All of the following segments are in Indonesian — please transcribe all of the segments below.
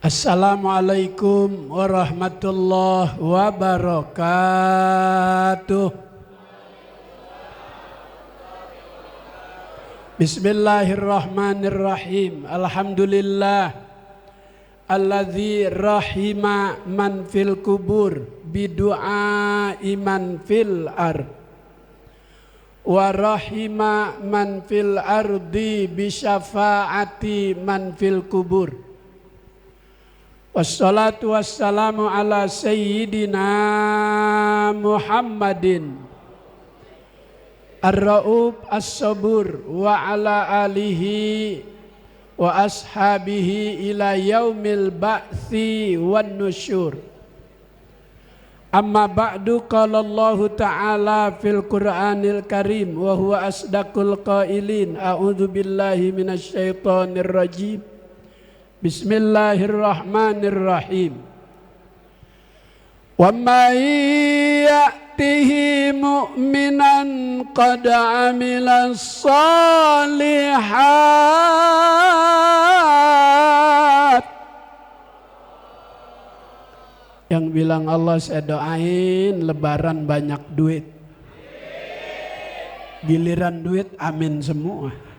Assalamualaikum warahmatullahi wabarakatuh. Bismillahirrahmanirrahim. Alhamdulillah alladzi rahima man fil kubur bidu'a iman fil ard wa rahima man fil ardi bisyafaati man fil kubur. Wassalatu wassalamu ala sayyidina Muhammadin ar-ra'ub as-sabur wa ala alihi wa ashabihi ila yaumil ba'thi wan nusyur. Amma ba'du, qala Allah ta'ala fil Qur'anil Karim wa huwa asdaqul qailin. A'udzu billahi minasy syaithanir rajim. Bismillahirrahmanirrahim. Wa may ya'tihi mu'minan qad 'amilas shalihat. Yang bilang Allah, saya doain lebaran banyak duit. Giliran duit amin semua.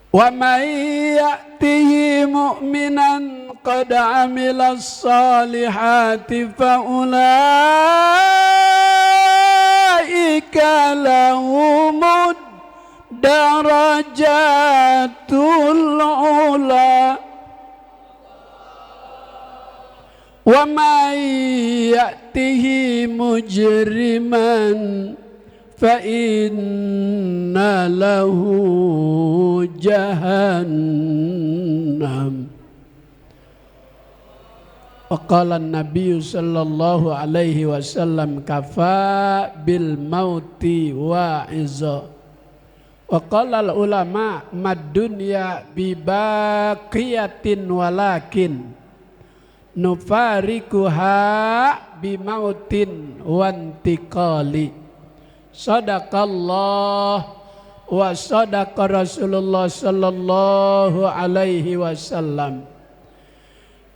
Wa may ya'tihi mu'minan qad 'amilas salihati fa ulaika lahumud darajatul ula. Wa may ya'tihi mujriman fa inna lahu jahannam. Wa qala an-nabiy sallallahu alaihi wasallam kafa bil mauti wa'iza. Wa qala al-ulama mad dunya bi baqiyatin walakin nufarikuha bi mautin wantiqali. Sadaqallah wa sadaqa Rasulullah sallallahu alaihi wasallam.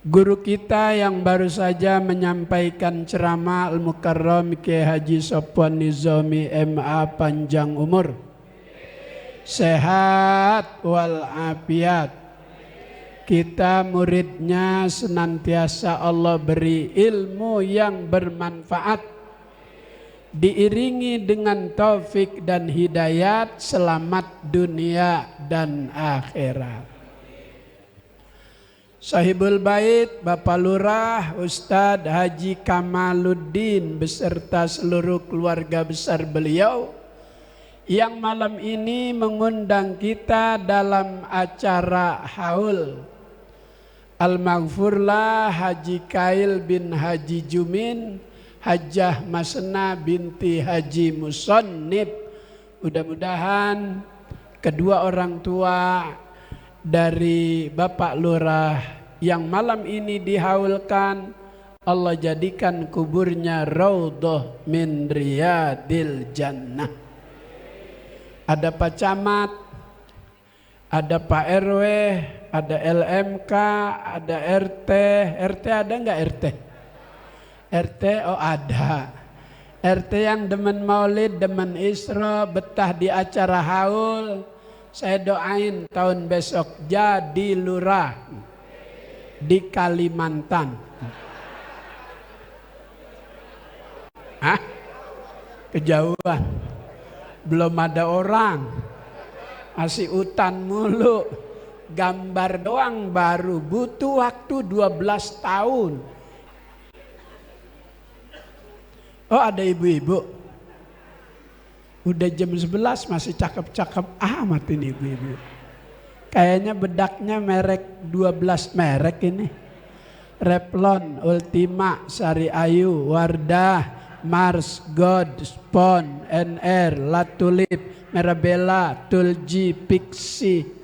Guru kita yang baru saja menyampaikan ceramah Al-Mukarram Kiai Haji Sopwan Nizami MA, panjang umur, sehat walafiat. Kita muridnya senantiasa Allah beri ilmu yang bermanfaat, diiringi dengan taufik dan hidayat, selamat dunia dan akhirat. Sahibul Bait Bapak Lurah Ustadz Haji Kamaluddin beserta seluruh keluarga besar beliau yang malam ini mengundang kita dalam acara haul Al-Maghfurlah Haji Kail bin Haji Jumin, Hajjah Masna binti Haji Musonnib. Mudah-mudahan kedua orang tua dari Bapak Lurah yang malam ini dihaulkan, Allah jadikan kuburnya raudhah min riyadil jannah. Ada Pak Camat, ada Pak RW, ada LMK, ada RT. RT ada enggak RT? RT, oh ada. RT yang demen maulid, demen isra, betah di acara haul. Saya doain tahun besok jadi lurah di Kalimantan. Hah? Kejauhan. Belum ada orang. Masih hutan mulu. Gambar doang baru. Butuh waktu 12 tahun. Oh, ada ibu-ibu. Udah jam 11 masih cakep-cakep amat ini ibu-ibu. Kayaknya bedaknya merek 12 merek ini. Revlon, Ultima, Sari Ayu, Wardah, Mars, God, Spon, NR, La Tulip, Mirabella, Tulji, Pixie.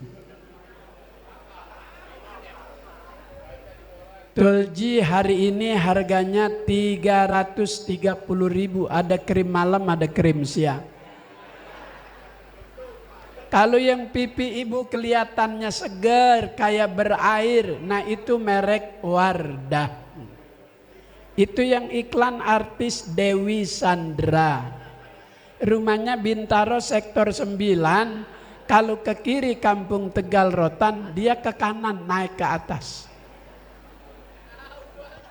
Tulji hari ini harganya 330.000. Ada krim malam, ada krim siang. Kalau yang pipi ibu kelihatannya segar kayak berair, nah itu merek Wardah. Itu yang iklan artis Dewi Sandra. Rumahnya Bintaro sektor 9. Kalau ke kiri Kampung Tegal Rotan, dia ke kanan naik ke atas.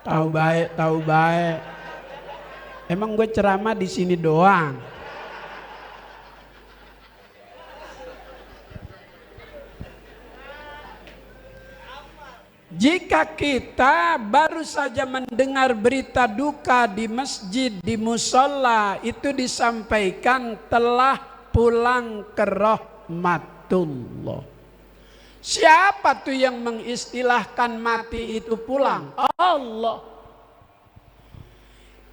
Tahu baik, tahu baik. Emang gue ceramah di sini doang. Jika kita baru saja mendengar berita duka di masjid, di musola, itu disampaikan telah pulang ke rahmatullah. Siapa tuh yang mengistilahkan mati itu pulang? Allah.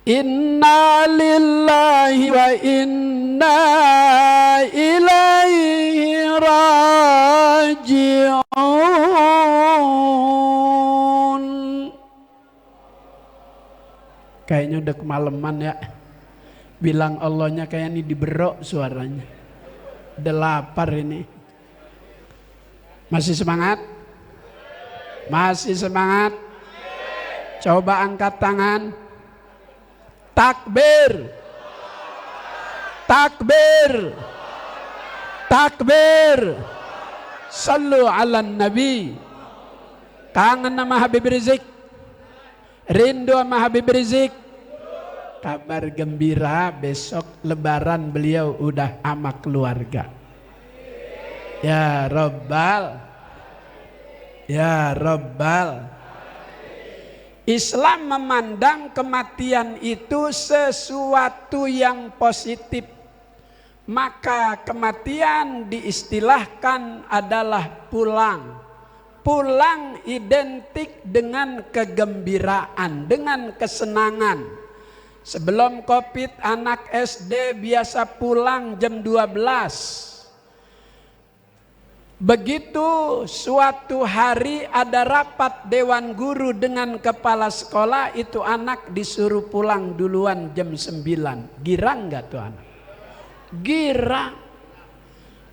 Inna lillahi wa inna ilaihi raji'un. Kayaknya udah kemalaman ya. Bilang Allahnya kayak ini diberok suaranya. Udah lapar ini. Masih semangat? Masih semangat? Coba angkat tangan. Takbir. Takbir. Takbir. Sallu ala Nabi. Kangen sama Habib Rizik. Rindu sama Habib Rizik. Kabar gembira, besok lebaran beliau udah sama keluarga. Ya Rabbal. Ya Rabbal. Islam memandang kematian itu sesuatu yang positif. Maka kematian diistilahkan adalah pulang. Pulang identik dengan kegembiraan, dengan kesenangan. Sebelum Covid, anak SD biasa pulang jam 12. Begitu suatu hari ada rapat dewan guru dengan kepala sekolah, itu anak disuruh pulang duluan jam 9. Girang gak tuh anak? Girang.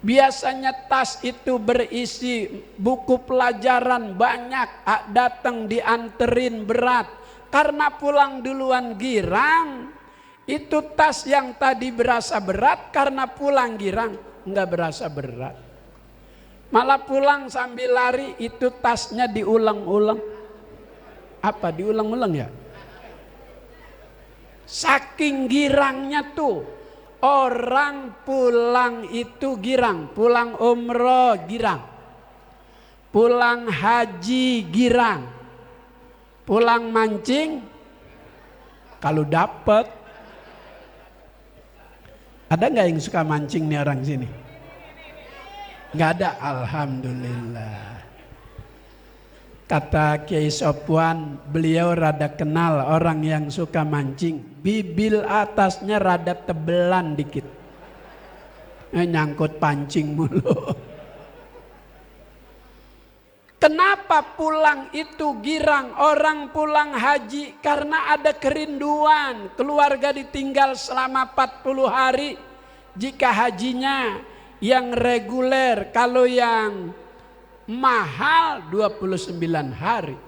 Biasanya tas itu berisi buku pelajaran banyak, datang dianterin berat. Karena pulang duluan girang, itu tas yang tadi berasa berat, karena pulang girang nggak berasa berat. Malah pulang sambil lari, itu tasnya diulang-ulang. Apa diulang-ulang ya? Saking girangnya tuh. Orang pulang itu girang, pulang umroh girang, pulang haji girang, pulang mancing kalau dapat. Ada nggak yang suka mancing nih orang sini? Nggak ada, alhamdulillah. Kata Kiai Sopwan, beliau rada kenal orang yang suka mancing. Bibil atasnya rada tebelan dikit. Nyangkut pancing mulu. Kenapa pulang itu girang? Orang pulang haji karena ada kerinduan. Keluarga ditinggal selama 40 hari. Jika hajinya yang reguler, kalau yang mahal 29 hari.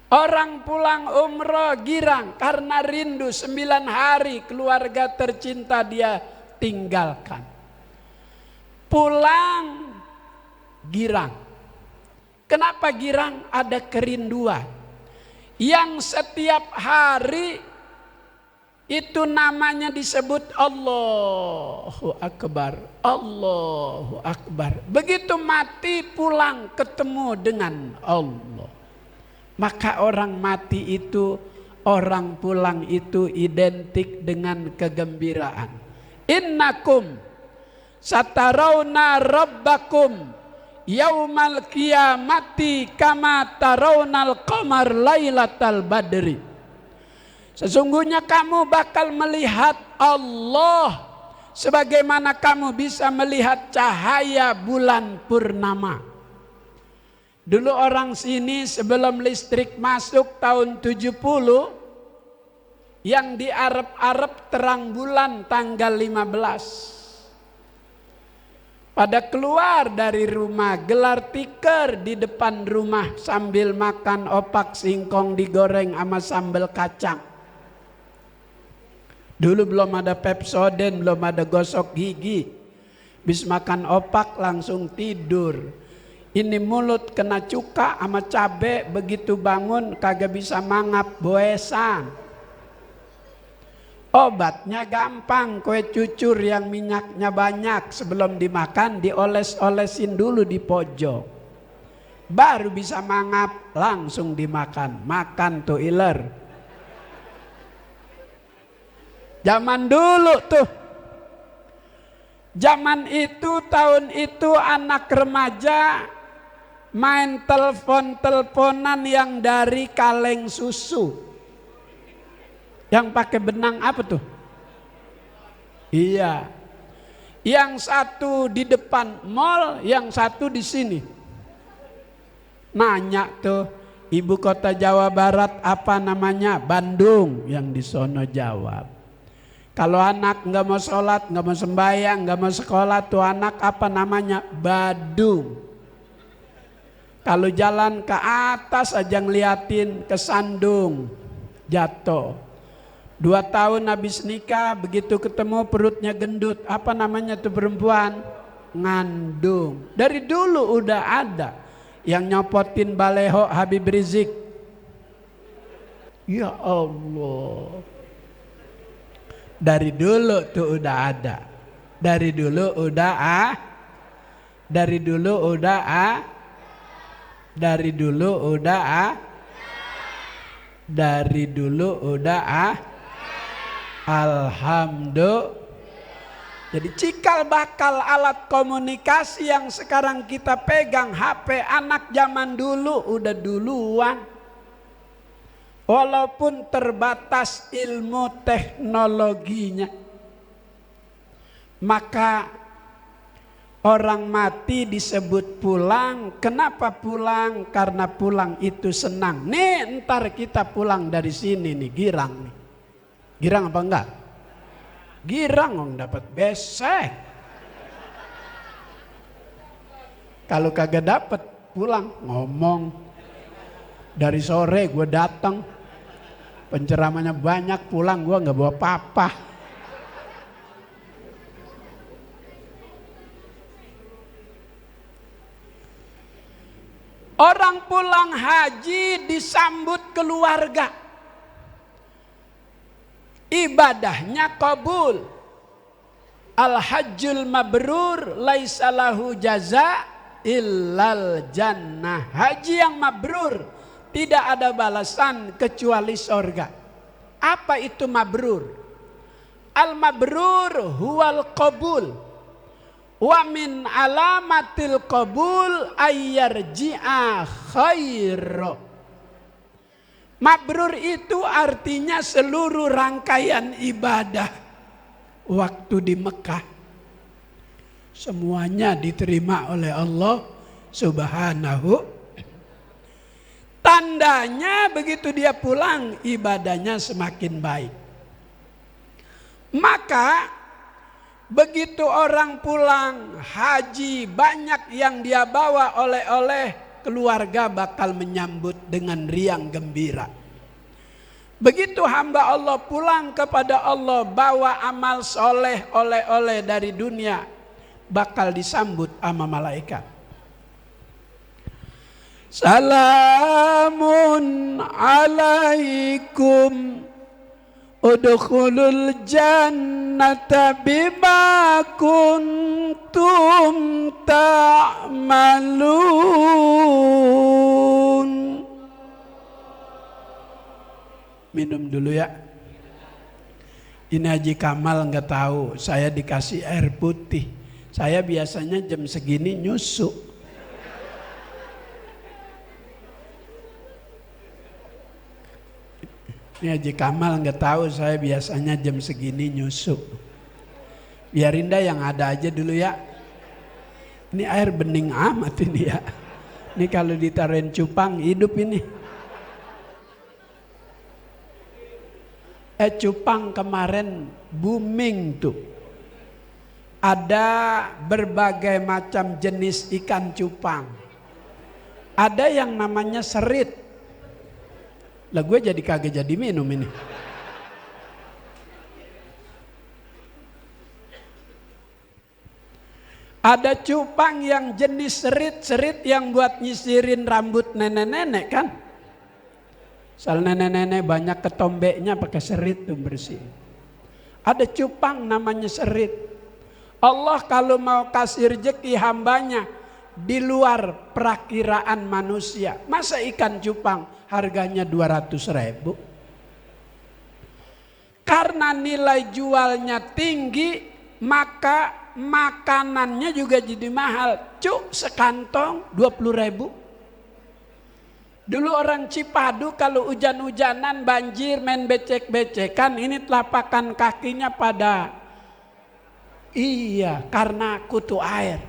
Orang pulang umroh girang karena rindu 9 hari keluarga tercinta dia tinggalkan. Pulang girang. Kenapa girang? Ada kerinduan. Yang setiap hari itu namanya disebut Allahu Akbar. Allahu Akbar. Begitu mati pulang ketemu dengan Allah. Maka orang mati itu, orang pulang itu identik dengan kegembiraan. Innakum satarawna rabbakum yaumal qiyamati kama tarawnal qamar lailatal badri. Sesungguhnya kamu bakal melihat Allah sebagaimana kamu bisa melihat cahaya bulan purnama. Dulu orang sini sebelum listrik masuk tahun 70, yang di Arab-Arab terang bulan tanggal 15. Pada keluar dari rumah, gelar tikar di depan rumah sambil makan opak singkong digoreng sama sambal kacang. Dulu belum ada Pepsodent, belum ada gosok gigi. Bis makan opak langsung tidur. Ini mulut kena cuka sama cabe, begitu bangun kagak bisa mangap, boesan. Obatnya gampang, kue cucur yang minyaknya banyak sebelum dimakan dioles-olesin dulu di pojok. Baru bisa mangap, langsung dimakan. Makan tuh iler. Zaman dulu tuh. Zaman itu, tahun itu anak remaja main telepon-teleponan yang dari kaleng susu. Yang pakai benang apa tuh? Iya. Yang satu di depan mall, yang satu di sini. Nanya tuh, ibu kota Jawa Barat apa namanya? Bandung. Yang di sono jawab. Kalau anak nggak mau sholat, nggak mau sembahyang, nggak mau sekolah, tuh anak apa namanya? Badung. Kalau jalan ke atas aja ngeliatin kesandung, jatuh. 2 tahun habis nikah, begitu ketemu perutnya gendut. Apa namanya tuh perempuan? Ngandung. Dari dulu udah ada yang nyopotin baleho Habib Rizik. Ya Allah. Dari dulu tuh udah ada. Dari dulu udah Dari dulu udah Dari dulu udah Dari dulu udah Alhamdulillah. Jadi cikal bakal alat komunikasi yang sekarang kita pegang, HP anak zaman dulu udah duluan. Walaupun terbatas ilmu teknologinya. Maka orang mati disebut pulang. Kenapa pulang? Karena pulang itu senang. Nih ntar kita pulang dari sini nih, girang nih. Girang apa enggak? Girang dong, dapat besek. Kalau kagak dapat pulang ngomong. Dari sore gue datang, penceramanya banyak, pulang gue nggak bawa apa-apa. Orang pulang haji disambut keluarga. Ibadahnya kabul. Al-hajjul mabrur laisa lahu jaza illal jannah. Haji yang mabrur tidak ada balasan kecuali sorga. Apa itu mabrur? Al-mabrur huwal qabul. Wa min alamatil qabul ayyarji'a khairu. Mabrur itu artinya seluruh rangkaian ibadah waktu di Mekah semuanya diterima oleh Allah Subhanahu. Tandanya begitu dia pulang ibadahnya semakin baik. Maka begitu orang pulang haji, banyak yang dia bawa oleh-oleh, keluarga bakal menyambut dengan riang gembira. Begitu hamba Allah pulang kepada Allah, bawa amal soleh oleh-oleh dari dunia, bakal disambut sama malaikat. Salamun alaikum udkhulul jannata bima kuntum ta'malun. Minum dulu ya. Ini Haji Kamal nggak tahu, saya dikasih air putih. Saya biasanya jam segini nyusu. Ini Haji Kamal nggak tahu, saya biasanya jam segini nyusu. Biarin dah yang ada aja dulu ya. Ini air bening amat ini ya. Ini kalau ditaruhin cupang hidup ini. Cupang kemarin booming tuh. Ada berbagai macam jenis ikan cupang. Ada yang namanya serit. Lah gue jadi kagak jadi minum ini. Ada cupang yang jenis serit yang buat nyisirin rambut nenek-nenek kan. Soal nenek-nenek banyak ketombeknya pakai serit tuh bersih. Ada cupang namanya serit. Allah kalau mau kasih rezeki hambanya di luar perakiraan manusia. Masa ikan cupang harganya 200.000? Karena nilai jualnya tinggi, maka makanannya juga jadi mahal. Cuk, sekantong 20.000. Dulu orang Cipadu kalau hujan-hujanan banjir main becek-becekan, ini telapakan kakinya pada karena kutu air.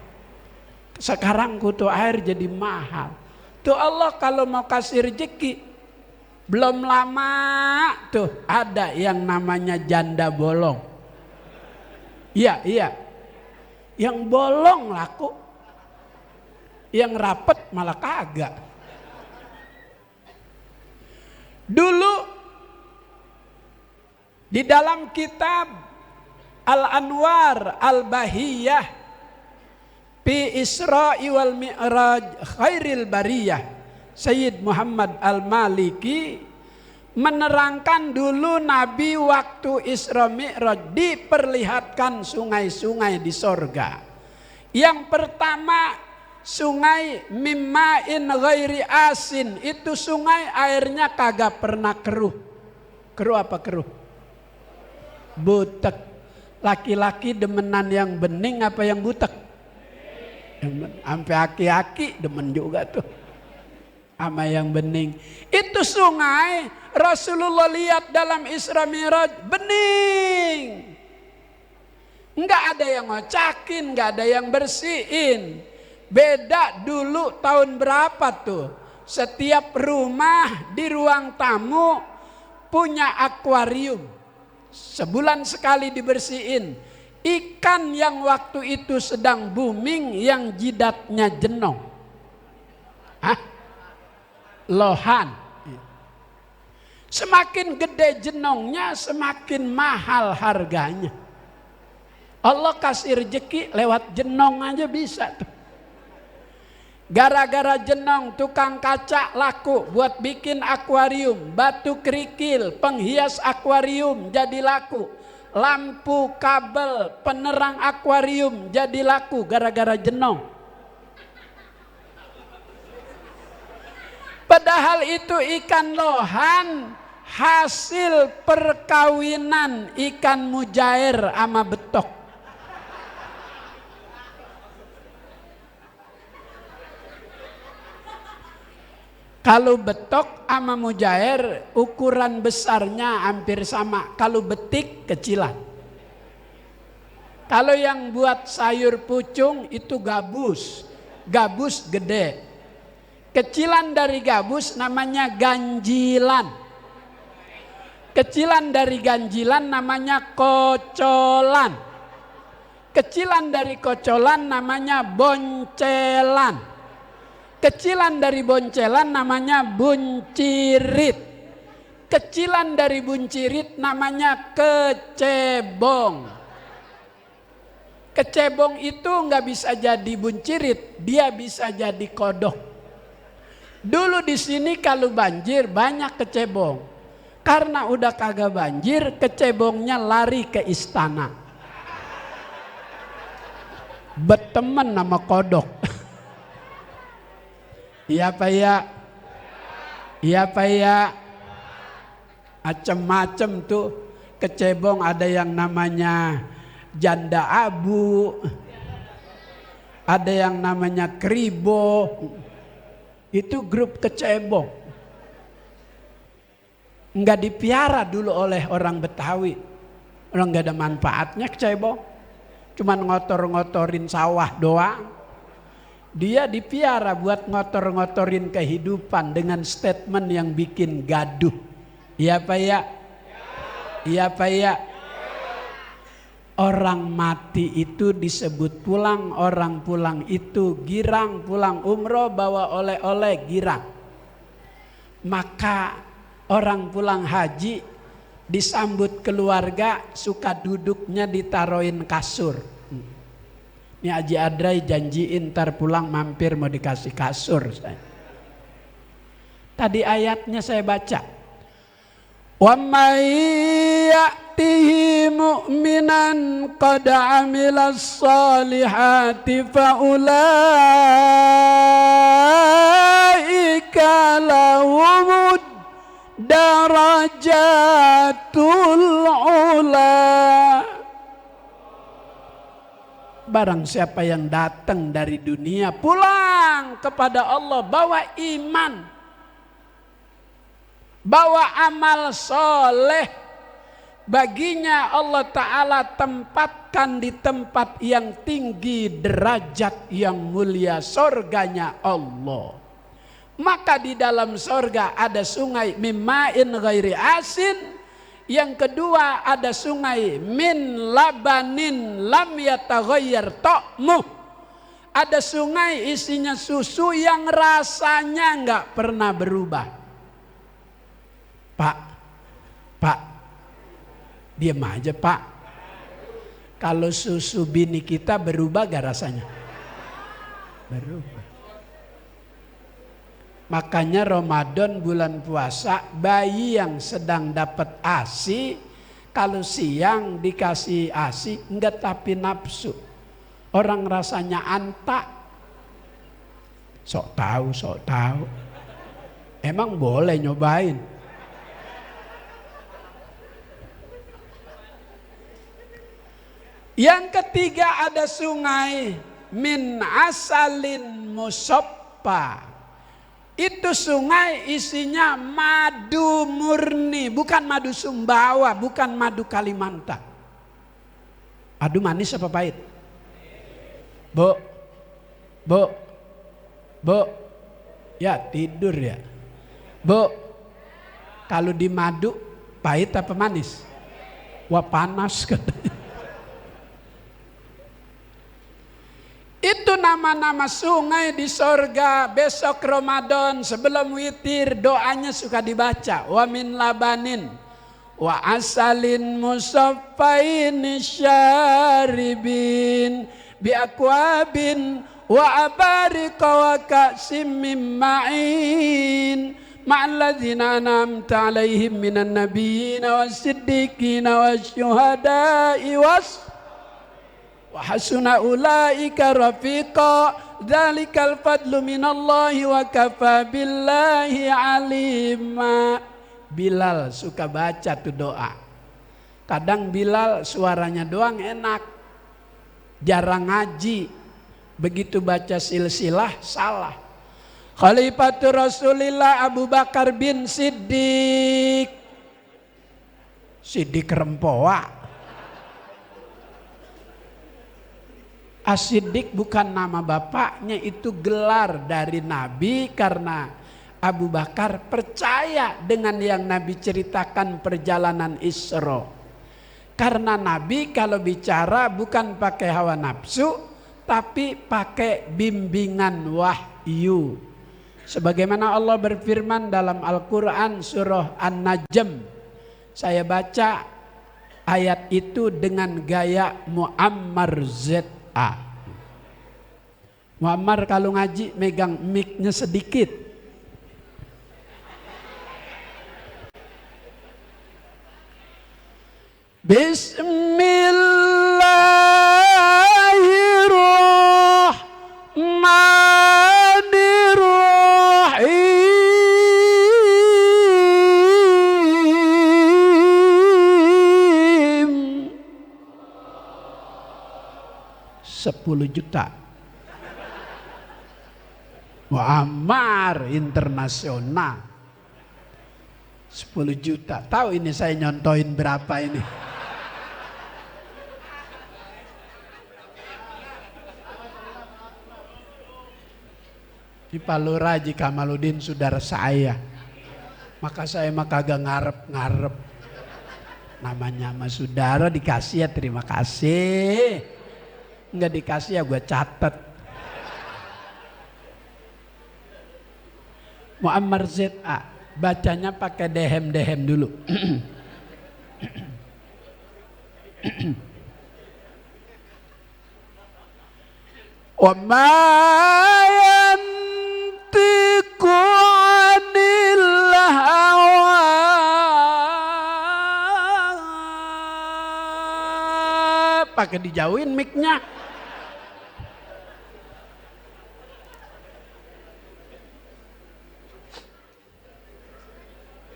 Sekarang kutu air jadi mahal. Tuh Allah kalau mau kasih rezeki, belum lama tuh ada yang namanya janda bolong. Iya. Yang bolong laku, yang rapet malah kagak. Dulu di dalam kitab Al-Anwar Al-Bahiyah Fi Isra'i wal Mi'raj Khairil Bariyah, Sayyid Muhammad Al-Maliki menerangkan dulu Nabi waktu Isra Mi'raj diperlihatkan sungai-sungai di sorga. Yang pertama sungai Mimma'in Ghairi Asin, itu sungai airnya kagak pernah keruh. Keruh apa keruh? Butek. Laki-laki demenan yang bening apa yang butek? Sampai aki-aki demen juga tuh sama yang bening. Itu sungai Rasulullah lihat dalam Isra Mi'raj bening. Enggak ada yang ngocakin, enggak ada yang bersihin. Beda dulu tahun berapa tuh? Setiap rumah di ruang tamu punya akuarium. Sebulan sekali dibersihin. Ikan yang waktu itu sedang booming yang jidatnya jenong. Lohan. Semakin gede jenongnya semakin mahal harganya. Allah kasih rezeki lewat jenong aja bisa tuh. Gara-gara jenong tukang kaca laku buat bikin akuarium, batu kerikil penghias akuarium jadi laku, lampu kabel penerang akuarium jadi laku gara-gara jenong. Padahal itu ikan lohan hasil perkawinan ikan mujair sama betok. Kalau betok sama mujair ukuran besarnya hampir sama. Kalau betik kecilan. Kalau yang buat sayur pucung itu gabus. Gabus gede. Kecilan dari gabus namanya ganjilan. Kecilan dari ganjilan namanya kocolan. Kecilan dari kocolan namanya boncelan. Kecilan dari boncelan namanya buncirit. Kecilan dari buncirit namanya kecebong. Kecebong itu nggak bisa jadi buncirit, dia bisa jadi kodok. Dulu di sini kalau banjir banyak kecebong. Karena udah kagak banjir, kecebongnya lari ke istana. Berteman sama kodok. Iya Pak ya, iya Pak ya, macem-macem tuh kecebong, ada yang namanya janda abu, ada yang namanya kribo, itu grup kecebong. Enggak dipiara dulu oleh orang Betawi, orang enggak ada manfaatnya kecebong, cuman ngotor-ngotorin sawah doang. Dia dipiara buat ngotor-ngotorin kehidupan dengan statement yang bikin gaduh. Iya Pak ya? Iya Pak ya? Orang mati itu disebut pulang, orang pulang itu girang, pulang umroh bawa oleh-oleh girang. Maka orang pulang haji disambut keluarga suka duduknya ditaruhin kasur. Ini Haji Adrai janjiin ntar pulang mampir mau dikasih kasur. Tadi ayatnya saya baca. Wa may ya'tihi mu'minan qad 'amilas salihati fa ulaika lahumud darajatul ula. Barang siapa yang datang dari dunia pulang kepada Allah bawa iman, bawa amal soleh, baginya Allah Ta'ala tempatkan di tempat yang tinggi, derajat yang mulia, sorganya Allah. Maka di dalam sorga ada sungai mimma'in ghairi asin. Yang kedua ada sungai min labanin lam yataghayyar ta'muh. Ada sungai isinya susu yang rasanya enggak pernah berubah. Pak, diam aja Pak. Kalau susu bini kita berubah gak rasanya? Berubah. Makanya Ramadan bulan puasa, bayi yang sedang dapat ASI, kalau siang dikasih ASI enggak tapi nafsu. Orang rasanya antak. Sok tahu. Emang boleh nyobain? Yang ketiga ada sungai min asalin musoppa. Itu sungai isinya madu murni, bukan madu Sumbawa, bukan madu Kalimantan. Madu manis apa pahit? Bu, ya tidur ya. Bu, kalau di madu pahit apa manis? Wah panas katanya. Itu nama-nama sungai di sorga. Besok Ramadan sebelum witir doanya suka dibaca. Wa min labanin wa asalin musaffain syaribin bi akwabin wa abarika wa ka'sim min ma'in ma'alladzina an'amta 'alaihim minan nabiyyin was-siddiqin wasyuhada'i wa hasuna ulaika rafiqa dzalikal fadlu minallahi wa kafa billahi alima. Bilal suka baca tuh doa. Kadang Bilal suaranya doang enak, jarang ngaji, begitu baca silsilah salah. Khalifatur Rasulillah Abu Bakar bin Siddiq Rempoa. As-Siddiq bukan nama bapaknya, itu gelar dari Nabi karena Abu Bakar percaya dengan yang Nabi ceritakan perjalanan Isra. Karena Nabi kalau bicara bukan pakai hawa nafsu, tapi pakai bimbingan wahyu. Sebagaimana Allah berfirman dalam Al-Quran surah An-Najm. Saya baca ayat itu dengan gaya Muammar Z. Muammar kalau ngaji megang mic-nya sedikit. Bismillahirrahmanirrahim. 10 juta. Muammar internasional 10 juta. Tahu ini saya nyontoin berapa ini? Ini Pak Lurah Haji Kamaludin saudara saya. Maka saya mah kagak ngarep-ngarep. namanya sama saudara dikasih ya terima kasih, nggak dikasih ya gue catet. Muammar ZA bacanya pakai dehem-dehem dulu. Wa ma yantiqu 'anil hawa pakai dijauhin mic-nya.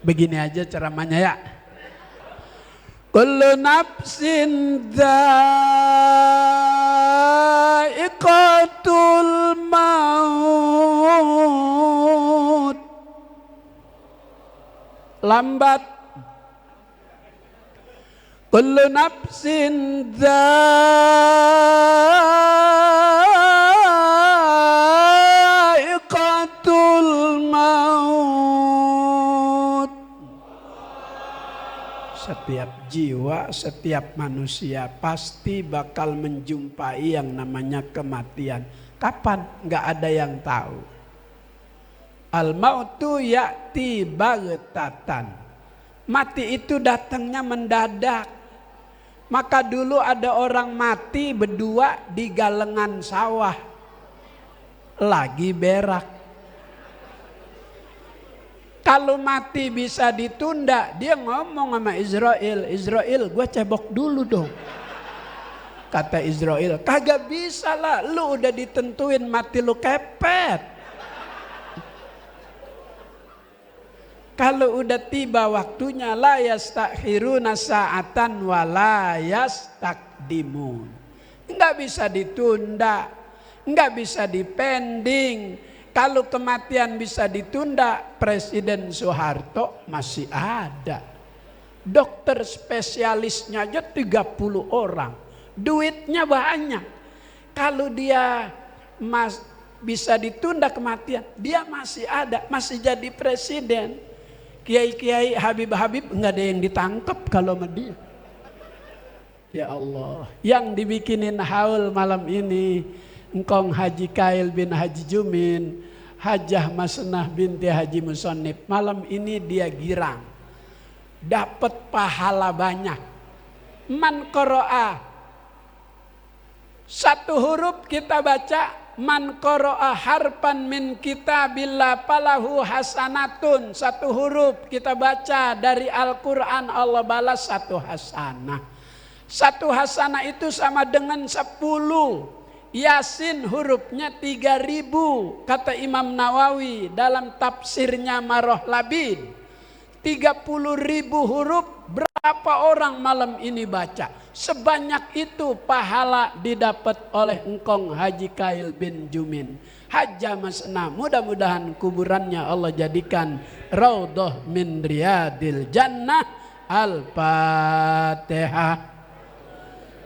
Begini aja ceramahnya ya. Kullu nafsin dha'iqatul maut. Lambat. Kullu nafsin dha'iqatul maut. Setiap jiwa, setiap manusia pasti bakal menjumpai yang namanya kematian. Kapan? Nggak ada yang tahu. Al-mautu ya'ti baghtatan. Mati itu datangnya mendadak. Maka dulu ada orang mati berdua di galengan sawah. Lagi berak. Kalau mati bisa ditunda, dia ngomong sama Israel, Israel gue cebok dulu dong. Kata Israel, kagak bisa lah, lu udah ditentuin mati lu kepet. Kalau udah tiba waktunya, la yastakhiruna sa'atan wa la yastakdimun. Enggak bisa ditunda, enggak bisa dipending. Kalau kematian bisa ditunda, Presiden Soeharto masih ada. Dokter spesialisnya aja 30 orang. Duitnya banyak. Kalau dia bisa ditunda kematian, dia masih ada, masih jadi presiden. Kiai-kiai Habib-Habib enggak ada yang ditangkap kalau sama dia. Ya Allah, yang dibikinin haul malam ini engkong Haji Kail bin Haji Jumin, Hajah Masnah binti Haji Musonib. Malam ini dia girang, dapat pahala banyak. Man qara'a, satu huruf kita baca, man qara'a harpan min kitabillah falahu hasanatun. Satu huruf kita baca dari Al-Quran, Allah balas satu hasanah. Satu hasanah itu sama dengan 10. Yasin hurufnya 3000, kata Imam Nawawi dalam tafsirnya Maroh Labid. 30.000 huruf, berapa orang malam ini baca? Sebanyak itu pahala didapat oleh engkong Haji Kail bin Jumin. Hajjah Masna, mudah-mudahan kuburannya Allah jadikan raudhah min riyadil jannah. Al-Fatihah.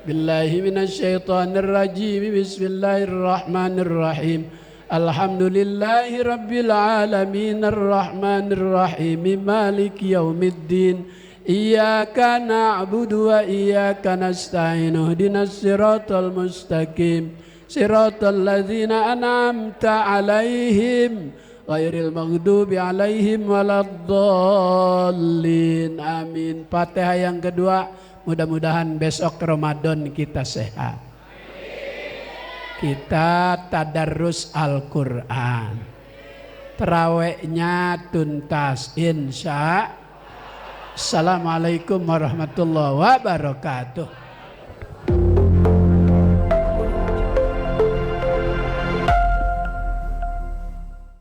Billahi minasyaitonir rajim. Bismillahirrahmanirrahim. Alhamdulillahi rabbil alamin arrahmanir rahim maliki yaumiddin. Iyyaka na'budu wa iyyaka nasta'in. Ihdinas siratal mustaqim. Siratal ladzina an'amta 'alaihim ghairil maghdubi 'alaihim waladdallin. Amin. Fatihah yang kedua. Mudah-mudahan besok Ramadan kita sehat. Kita tadarus Al-Quran. Terawihnya tuntas insya. Assalamualaikum warahmatullahi wabarakatuh.